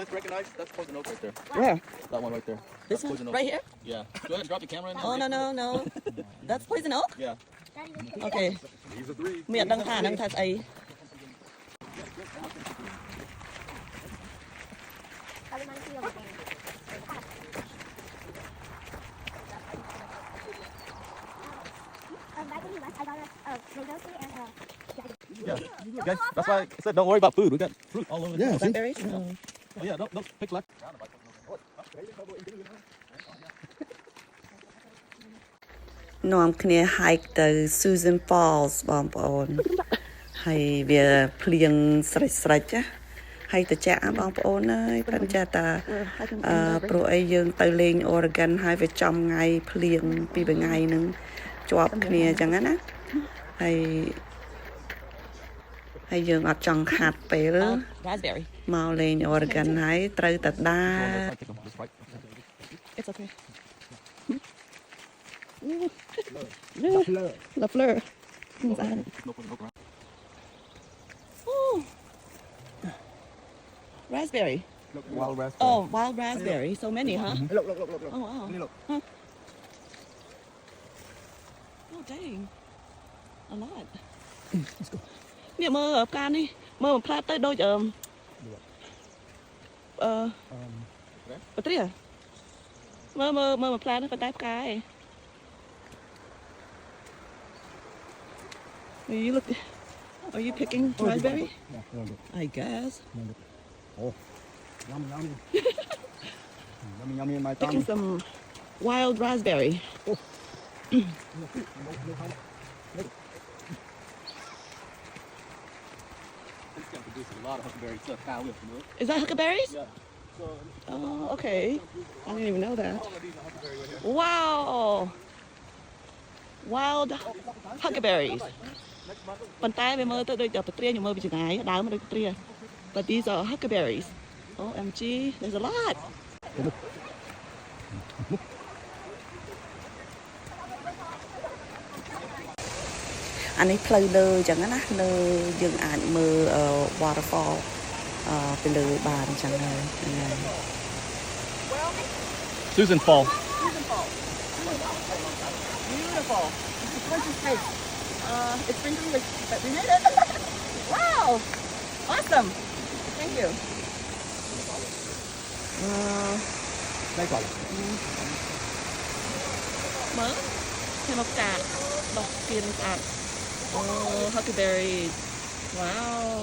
guys recognize? That's poison oak right there. Where? That one right there. This That's one? poison oak. Right here? Yeah. Go ahead and drop your camera in there. Oh, no. That's poison oak? Yeah. Okay. These are three. មានអត់ដឹងថាហ្នឹងថាស្អី Yeah. Guys, that's why I said don't worry about food. We got fruit all over the place. blackberries Oh, yeah, don't pick left. នាំគ្នា hike ទៅ Susan Falls បងប្អូនហើយវាភ្លៀងស្រេចណាហើយត្រជាក់បងប្អូនអើយប៉ិនចាតាព្រោះអីយើងទៅលេង Oregon ហើយវាចំថ្ងៃភ្លៀងពីរថ្ងៃហ្នឹងជាប់គ្នាអញ្ចឹងណាហើយយើងអត់ចង់ខាត់ពេល raspberry មកលេង Oregon ហើយត្រូវតែដើរ It's okay La fleur. Oh. Raspberry. Wild raspberry. Oh, wild raspberry. So many, huh? Look. Oh, wow. Look. Huh? Oh, dang. A lot. Let's go. នេះមើលផ្កានេះមើលផ្លែទៅដូចបត្រាមើលផ្លែនេះប៉ុន្តែផ្កាឯង Are you picking raspberry? Yeah, I guess. Oh, yummy. Yummy in my tongue. Picking some wild raspberry. Oh. A lot of huckleberry stuff. Is that huckleberries? Yeah. So, Oh, okay. I didn't even know that. all of these are huckleberry right here. Wow. Wild huckleberries. ប៉ុន្តែវាមើលទៅដូចតែបត្រាខ្ញុំមើលពីចម្ងាយដើមដូចបត្រា But these are huckleberries. OMG, there's a lot. អានេះផ្លូវលើអញ្ចឹងណាលើយើងអាចមើល waterfall ពីលើបានអញ្ចឹងហើយ Susan Fall. Beautiful. Gorgeous place. It's sprinkling, but we made it. Wow. Awesome. Thank you. Thanks, Ollie. មើលខ្ញុំមកកាត់ដុសទៀនស្អាត Oh, huckleberries. Wow.